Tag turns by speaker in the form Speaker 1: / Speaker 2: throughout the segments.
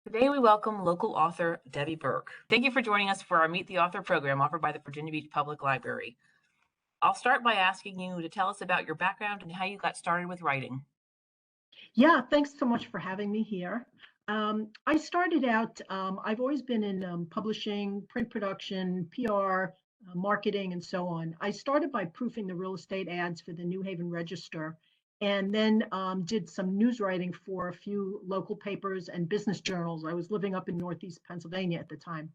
Speaker 1: Today, we welcome local author Debbie Burke. Thank you for joining us for our Meet the Author program offered by the Virginia Beach Public Library. I'll start by asking you to tell us about your background and how you got started with writing.
Speaker 2: Yeah, thanks so much for having me here. I started out, I've always been in publishing, print production, PR, marketing, and so on. I started by proofing the real estate ads for the New Haven Register, and then did some news writing for a few local papers and business journals. I was living up in Northeast Pennsylvania at the time.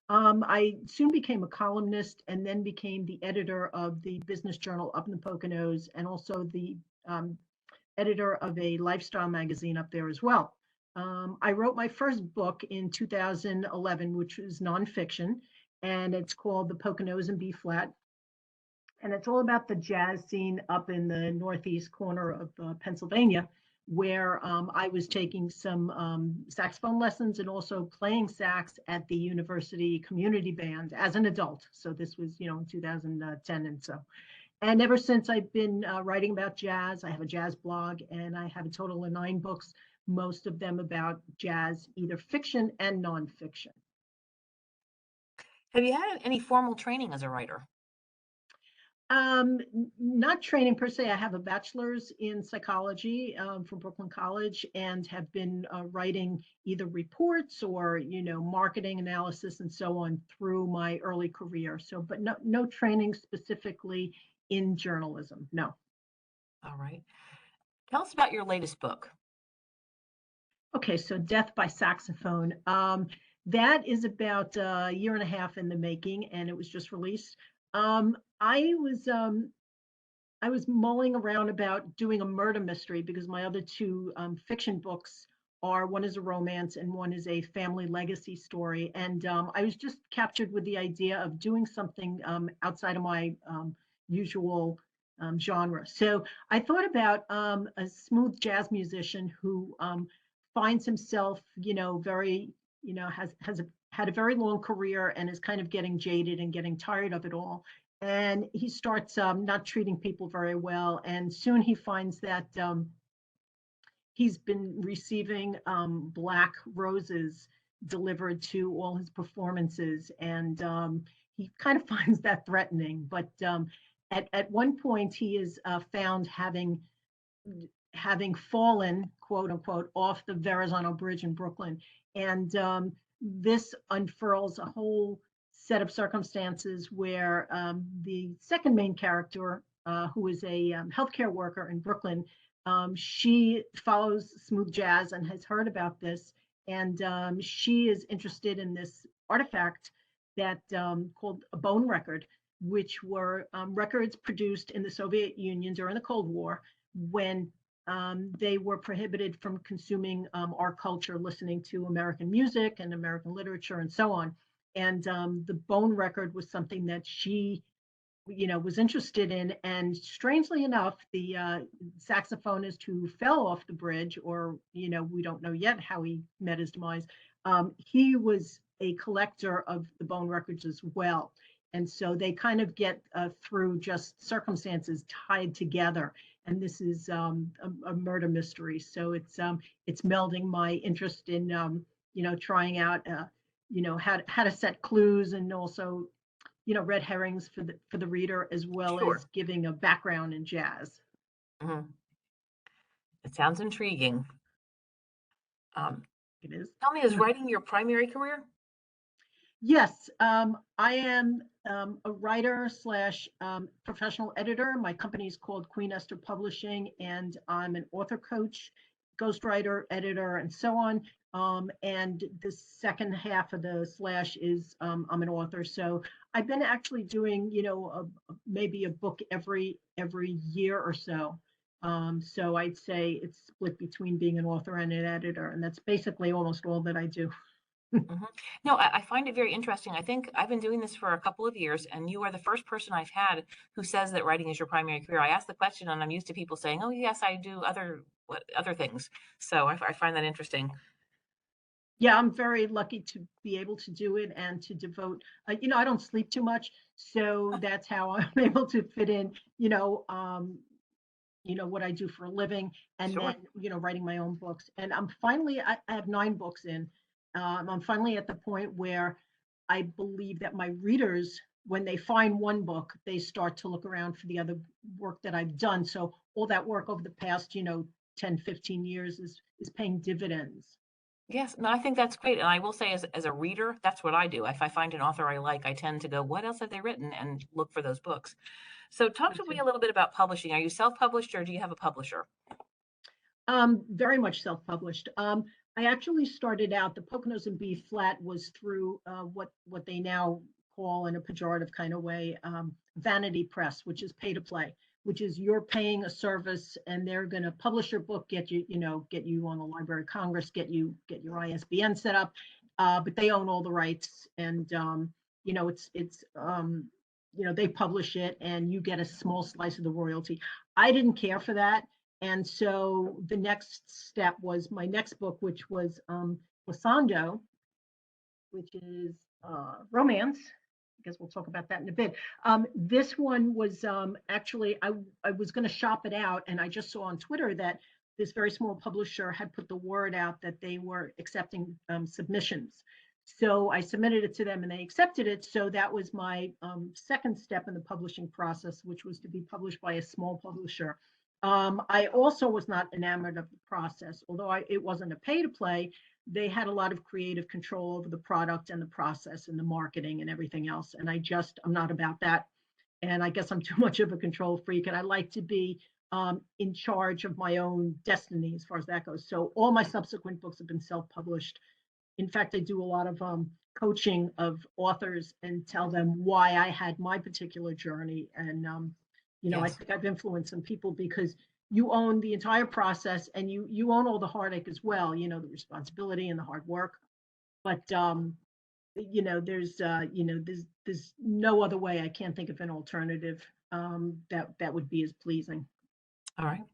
Speaker 2: I soon became a columnist and then became the editor of the business journal up in the Poconos, and also the editor of a lifestyle magazine up there as well. I wrote my first book in 2011, which was nonfiction, and it's called The Poconos in B Flat. And it's all about the jazz scene up in the northeast corner of Pennsylvania, where I was taking some saxophone lessons and also playing sax at the university community band as an adult. So this was, in 2010 and so. And ever since, I've been writing about jazz. I have a jazz blog, and I have a total of 9 books, most of them about jazz, either fiction and nonfiction.
Speaker 1: Have you had any formal training as a writer?
Speaker 2: Not training per se. I have a bachelor's in psychology from Brooklyn College, and have been writing either reports or, marketing analysis and so on through my early career. So, but no training specifically in journalism, no.
Speaker 1: All right. Tell us about your latest book.
Speaker 2: Okay, so Death by Saxophone. That is about a year and a half in the making, and it was just released. I was mulling around about doing a murder mystery because my other 2 fiction books are, one is a romance and one is a family legacy story. And I was just captured with the idea of doing something outside of my usual genre. So I thought about a smooth jazz musician who finds himself, very, had a very long career and is kind of getting jaded and getting tired of it all. And he starts not treating people very well. And soon he finds that he's been receiving black roses delivered to all his performances. And he kind of finds that threatening. But at one point, he is found having fallen, quote unquote, off the Verrazano Bridge in Brooklyn. And this unfurls a whole set of circumstances where the second main character, who is a healthcare worker in Brooklyn, she follows smooth jazz and has heard about this. And she is interested in this artifact that called a bone record, which were records produced in the Soviet Union during the Cold War, when they were prohibited from consuming our culture, listening to American music and American literature and so on. And the bone record was something that she, was interested in. And strangely enough, the saxophonist who fell off the bridge, or, we don't know yet how he met his demise, he was a collector of the bone records as well. And so they kind of get through just circumstances tied together. And this is a murder mystery. So it's melding my interest in, trying out, how to set clues, and also, red herrings for the reader, as well
Speaker 1: Sure.
Speaker 2: as giving a background in jazz.
Speaker 1: Mm-hmm. It sounds intriguing.
Speaker 2: It is.
Speaker 1: Tell me, is writing your primary career?
Speaker 2: Yes, I am a writer slash professional editor. My company is called Queen Esther Publishing, and I'm an author coach, ghostwriter, editor, and so on. And the second half of the slash is I'm an author. So I've been actually doing, maybe a book every year or so. So I'd say it's split between being an author and an editor, and that's basically almost all that I do.
Speaker 1: Mm-hmm. No, I find it very interesting. I think I've been doing this for a couple of years, and you are the first person I've had who says that writing is your primary career. I ask the question, and I'm used to people saying, "Oh, yes, I do other things." So I find that interesting.
Speaker 2: Yeah, I'm very lucky to be able to do it and to devote, I don't sleep too much. So that's how I'm able to fit in, what I do for a living, and
Speaker 1: Sure.
Speaker 2: then, writing my own books. And I'm finally, I have 9 books in. I'm finally at the point where I believe that my readers, when they find one book, they start to look around for the other work that I've done. So all that work over the past, 10, 15 years is paying dividends.
Speaker 1: Yes, no, I think that's great. And I will say, as a reader, that's what I do. If I find an author I like, I tend to go, what else have they written? And look for those books. So talk
Speaker 2: Me
Speaker 1: to me
Speaker 2: too.
Speaker 1: a little bit about publishing. Are you self-published or do you have a publisher?
Speaker 2: Very much self-published. I actually started out, the Poconos and B flat was through what they now call, in a pejorative kind of way, vanity press, which is pay to play, which is you're paying a service and they're going to publish your book, get you on the Library of Congress, get your ISBN set up, but they own all the rights, and they publish it and you get a small slice of the royalty. I didn't care for that. And so the next step was my next book, which was Glissando, which is romance. I guess we'll talk about that in a bit. This one was actually, I was going to shop it out, and I just saw on Twitter that this very small publisher had put the word out that they were accepting submissions. So I submitted it to them and they accepted it. So that was my second step in the publishing process, which was to be published by a small publisher. I also was not enamored of the process, although it wasn't a pay to play. They had a lot of creative control over the product and the process and the marketing and everything else. And I'm not about that. And I guess I'm too much of a control freak. And I like to be in charge of my own destiny as far as that goes. So all my subsequent books have been self-published. In fact, I do a lot of coaching of authors and tell them why I had my particular journey. And, I
Speaker 1: Yes.
Speaker 2: think I've influenced some people because you own the entire process and you own all the heartache as well, the responsibility and the hard work. But, there's no other way. I can't think of an alternative that would be as pleasing.
Speaker 1: All right.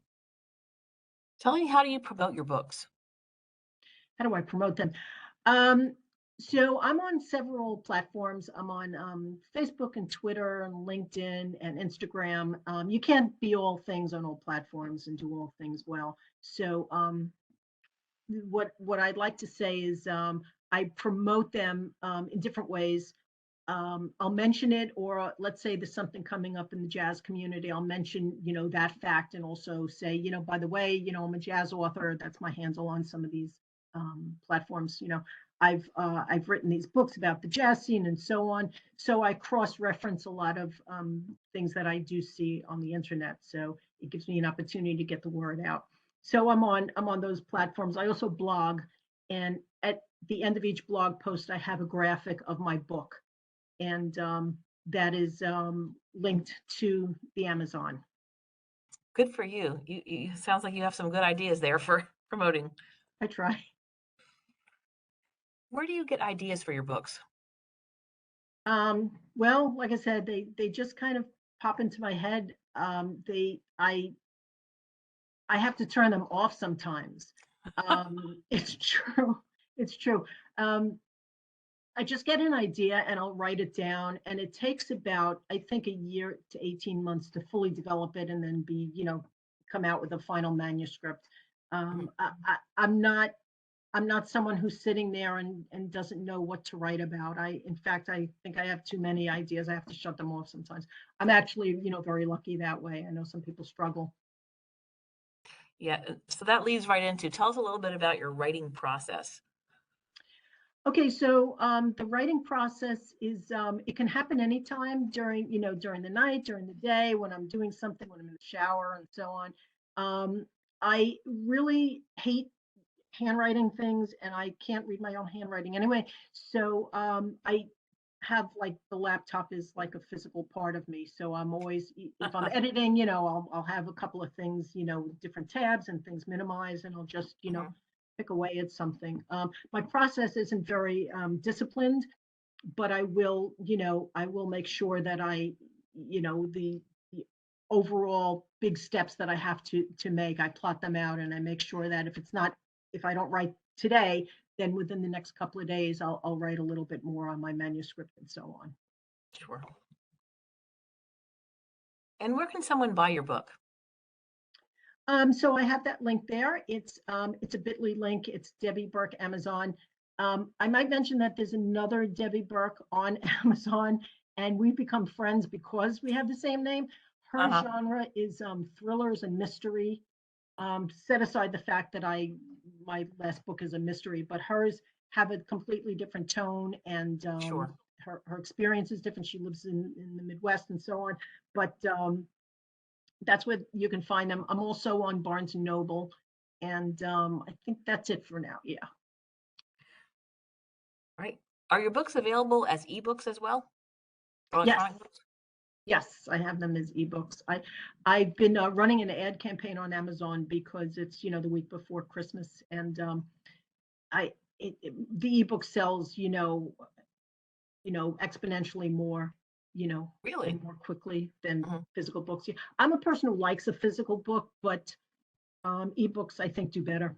Speaker 1: Tell me, how do you promote your books?
Speaker 2: How do I promote them? Um, so I'm on several platforms. I'm on Facebook and Twitter and LinkedIn and Instagram. You can't be all things on all platforms and do all things well. So what I'd like to say is I promote them in different ways. I'll mention it, or let's say there's something coming up in the jazz community. I'll mention, that fact, and also say, by the way, I'm a jazz author. That's my handle on some of these platforms. I've written these books about the jazz scene and so on. So I cross-reference a lot of things that I do see on the internet. So it gives me an opportunity to get the word out. So I'm on those platforms. I also blog, and at the end of each blog post, I have a graphic of my book, and that is linked to the Amazon.
Speaker 1: Good for you. You sounds like you have some good ideas there for promoting.
Speaker 2: I try.
Speaker 1: Where do you get ideas for your books?
Speaker 2: Well, like I said, they just kind of pop into my head. I have to turn them off sometimes. It's true. It's true. I just get an idea and I'll write it down, and it takes about, I think, a year to 18 months to fully develop it and then come out with a final manuscript.
Speaker 1: Mhm.
Speaker 2: I'm not someone who's sitting there and doesn't know what to write about. In fact, I think I have too many ideas. I have to shut them off sometimes. I'm actually, very lucky that way. I know some people struggle.
Speaker 1: Yeah, so that leads right into, tell us a little bit about your writing process.
Speaker 2: Okay, so the writing process is it can happen anytime during the night, during the day, when I'm doing something, when I'm in the shower, and so on. Um, I really hate handwriting things, and I can't read my own handwriting anyway. So I have, like, the laptop is like a physical part of me. So I'm always, if I'm editing, I'll have a couple of things, different tabs and things minimized, and I'll just,
Speaker 1: Mhm.
Speaker 2: pick away at something. My process isn't very disciplined, but I will make sure that the overall big steps that I have to make, I plot them out, and I make sure that if I don't write today, then within the next couple of days, I'll write a little bit more on my manuscript and so on.
Speaker 1: Sure. And where can someone buy your book?
Speaker 2: So I have that link there. It's a bit.ly link. It's Debbie Burke Amazon. I might mention that there's another Debbie Burke on Amazon, and we've become friends because we have the same name. Her
Speaker 1: Uh-huh.
Speaker 2: genre is thrillers and mystery. Set aside the fact that my last book is a mystery, but hers have a completely different tone, and
Speaker 1: Sure.
Speaker 2: her experience is different. She lives in the Midwest and so on, but that's where you can find them. I'm also on Barnes and Noble, and I think that's it for now. Yeah.
Speaker 1: Right. Are your books available as ebooks as well?
Speaker 2: Yes.
Speaker 1: Electronic books?
Speaker 2: Yes, I have them as ebooks. I've been running an ad campaign on Amazon because it's the week before Christmas, and I the ebook sells exponentially more
Speaker 1: Really?
Speaker 2: and more quickly than
Speaker 1: Mhm.
Speaker 2: physical books. Yeah, I'm a person who likes a physical book, but ebooks I think do better.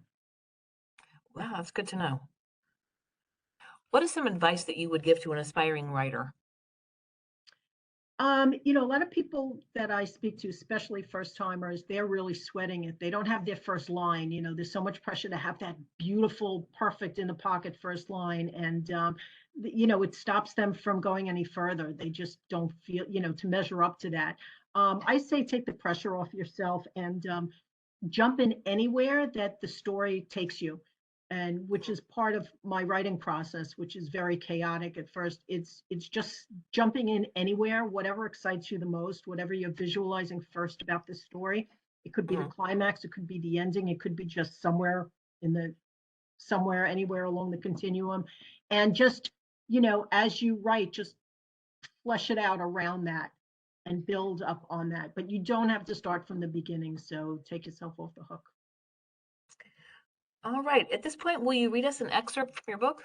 Speaker 1: Wow, that's good to know. What is some advice that you would give to an aspiring writer?
Speaker 2: A lot of people that I speak to, especially first timers, they're really sweating it. They don't have their first line. There's so much pressure to have that beautiful, perfect in the pocket first line. And, it stops them from going any further. They just don't feel, to measure up to that. I say take the pressure off yourself and jump in anywhere that the story takes you, and which is part of my writing process, which is very chaotic at first. It's just jumping in anywhere, whatever excites you the most, whatever you're visualizing first about the story. It could be the
Speaker 1: Mhm.
Speaker 2: climax, it could be the ending, it could be just somewhere anywhere along the continuum, and just as you write, just flesh it out around that and build up on that. But you don't have to start from the beginning, so take yourself off the hook.
Speaker 1: All right. At this point, will you read us an excerpt from your book?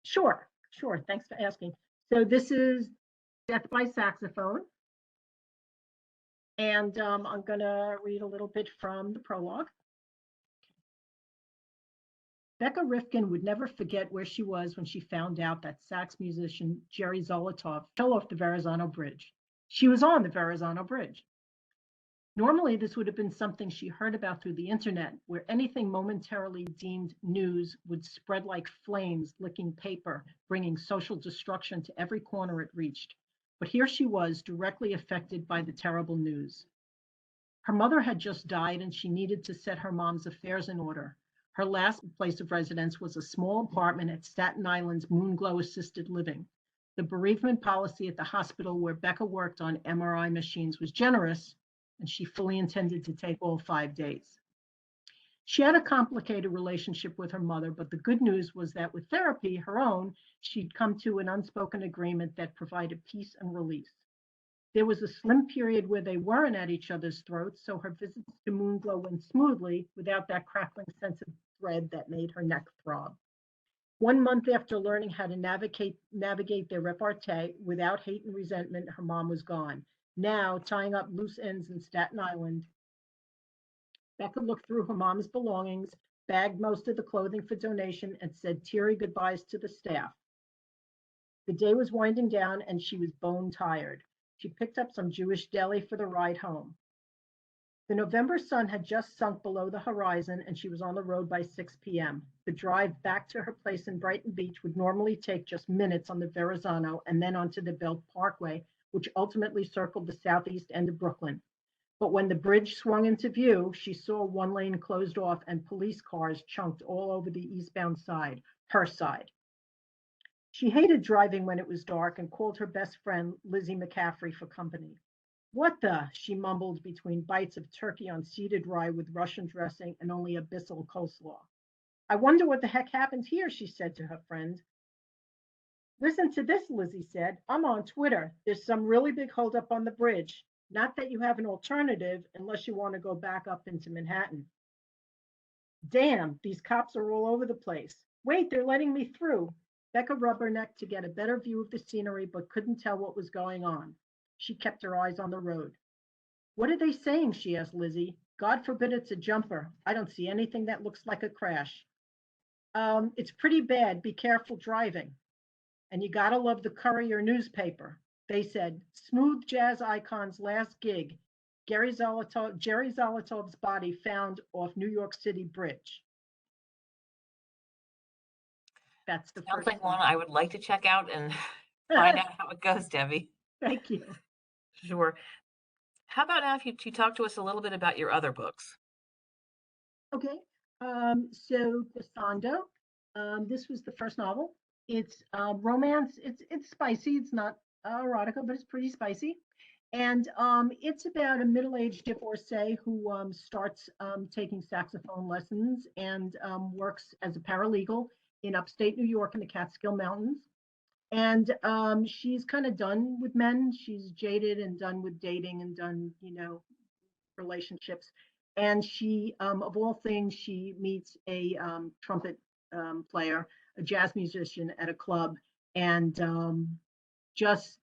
Speaker 2: Sure, sure. Thanks for asking. So this is Death by Saxophone, and I'm going to read a little bit from the prologue. Becca Rifkin would never forget where she was when she found out that sax musician Jerry Zolotov fell off the Verrazano Bridge. She was on the Verrazano Bridge. Normally, this would have been something she heard about through the internet, where anything momentarily deemed news would spread like flames, licking paper, bringing social destruction to every corner it reached. But here she was, directly affected by the terrible news. Her mother had just died, and she needed to set her mom's affairs in order. Her last place of residence was a small apartment at Staten Island's Moonglow Assisted Living. The bereavement policy at the hospital where Becca worked on MRI machines was generous, and she fully intended to take all 5 days. She had a complicated relationship with her mother, but the good news was that with therapy, her own, she'd come to an unspoken agreement that provided peace and release. There was a slim period where they weren't at each other's throats, so her visits to Moonglow went smoothly without that crackling sense of thread that made her neck throb. 1 month after learning how to navigate their repartee without hate and resentment, her mom was gone. Now, tying up loose ends in Staten Island, Becca looked through her mom's belongings, bagged most of the clothing for donation, and said teary goodbyes to the staff. The day was winding down, and she was bone tired. She picked up some Jewish deli for the ride home. The November sun had just sunk below the horizon, and she was on the road by 6 p.m. The drive back to her place in Brighton Beach would normally take just minutes on the Verrazano and then onto the Belt Parkway, which ultimately circled the southeast end of Brooklyn. But when the bridge swung into view, she saw one lane closed off and police cars chunked all over the eastbound side, her side. She hated driving when it was dark and called her best friend, Lizzie McCaffrey, for company. What the? She mumbled between bites of turkey on seeded rye with Russian dressing and only abyssal coleslaw. I wonder what the heck happened here, she said to her friend. Listen to this, Lizzie said. I'm on Twitter. There's some really big holdup on the bridge. Not that you have an alternative unless you want to go back up into Manhattan. Damn, these cops are all over the place. Wait, they're letting me through. Becca rubbernecked to get a better view of the scenery, but couldn't tell what was going on. She kept her eyes on the road. What are they saying? She asked Lizzie. God forbid it's a jumper. I don't see anything that looks like a crash. It's pretty bad. Be careful driving. And you gotta love the Courier newspaper. They said, smooth jazz icon's last gig. Jerry Zolotov's body found off New York City Bridge. That's the
Speaker 1: Sounds
Speaker 2: first
Speaker 1: like one
Speaker 2: one.
Speaker 1: I would like to check out and find out how it goes, Debbie.
Speaker 2: Thank you.
Speaker 1: Sure. How about now if you talk to us a little bit about your other books?
Speaker 2: Okay. So Cassandra, this was the first novel. It's romance. It's spicy. It's not erotica, but it's pretty spicy. And it's about a middle-aged divorcee who starts taking saxophone lessons and works as a paralegal in upstate New York in the Catskill Mountains. And she's kind of done with men. She's jaded and done with dating and done, relationships. And she, of all things, she meets a trumpet player, a jazz musician at a club, and just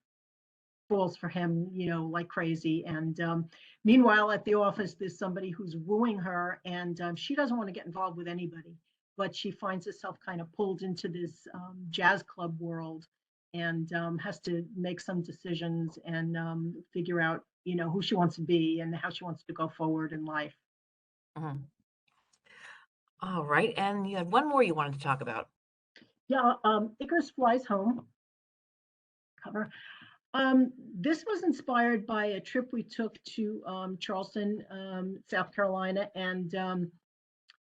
Speaker 2: falls for him, like crazy. And meanwhile, at the office, there's somebody who's wooing her, and she doesn't want to get involved with anybody, but she finds herself kind of pulled into this jazz club world and has to make some decisions and figure out, who she wants to be and how she wants to go forward in life.
Speaker 1: Mhm. All right. And you had one more you wanted to talk about.
Speaker 2: Yeah, Icarus Flies Home cover. This was inspired by a trip we took to Charleston, South Carolina, and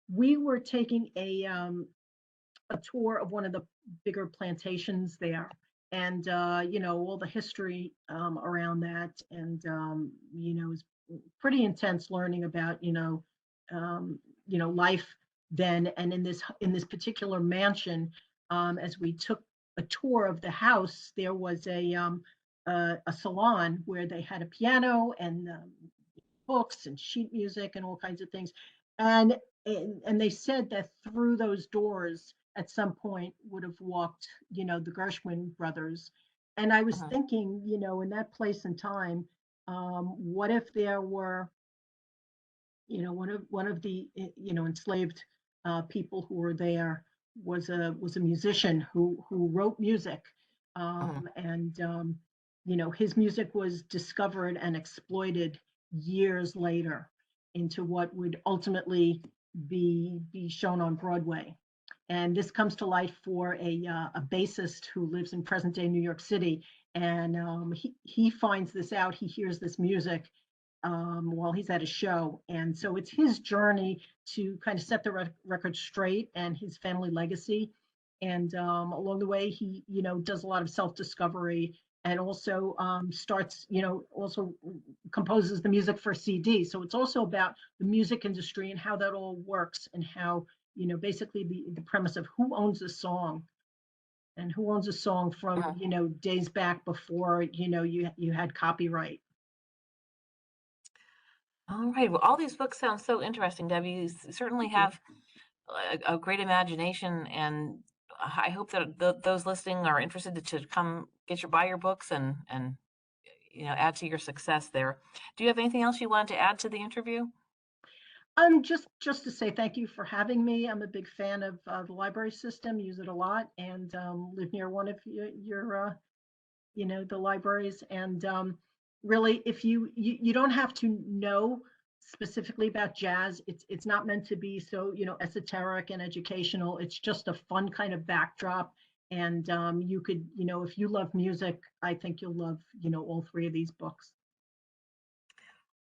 Speaker 2: we were taking a tour of one of the bigger plantations there, and all the history around that, and it was pretty intense learning about life then, and in this particular mansion, as we took a tour of the house, there was a salon where they had a piano and books and sheet music and all kinds of things. And and they said that through those doors at some point would have walked, the Gershwin brothers. And I was
Speaker 1: Mhm,
Speaker 2: thinking, in that place and time, what if there were, one of the enslaved people who were there was a musician who wrote music,
Speaker 1: mhm,
Speaker 2: and his music was discovered and exploited years later into what would ultimately be shown on Broadway. And this comes to light for a bassist who lives in present day New York City, and he finds this out. He hears this music while he's at a show. And so it's his journey to kind of set the record straight and his family legacy. And along the way, he, does a lot of self-discovery and also starts, also composes the music for CD. So it's also about the music industry and how that all works and how, basically the premise of who owns a song and who owns a song from,
Speaker 1: mhm.
Speaker 2: days back before, you had copyright.
Speaker 1: All right. Well, all these books sound so interesting, Debbie. You certainly
Speaker 2: Thank you.
Speaker 1: have a great imagination, and I hope that those listening are interested to come buy your books and add to your success there. Do you have anything else you wanted to add to the interview?
Speaker 2: Just to say thank you for having me. I'm a big fan of the library system, use it a lot, and live near one of the libraries. And really, if you don't have to know specifically about jazz. It's not meant to be so, esoteric and educational. It's just a fun kind of backdrop. And you could, if you love music, I think you'll love, all three of these books.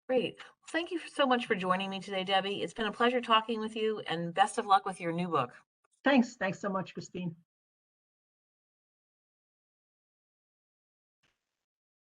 Speaker 1: Great. Well, thank you so much for joining me today, Debbie. It's been a pleasure talking with you, and best of luck with your new book.
Speaker 2: Thanks so much, Christine.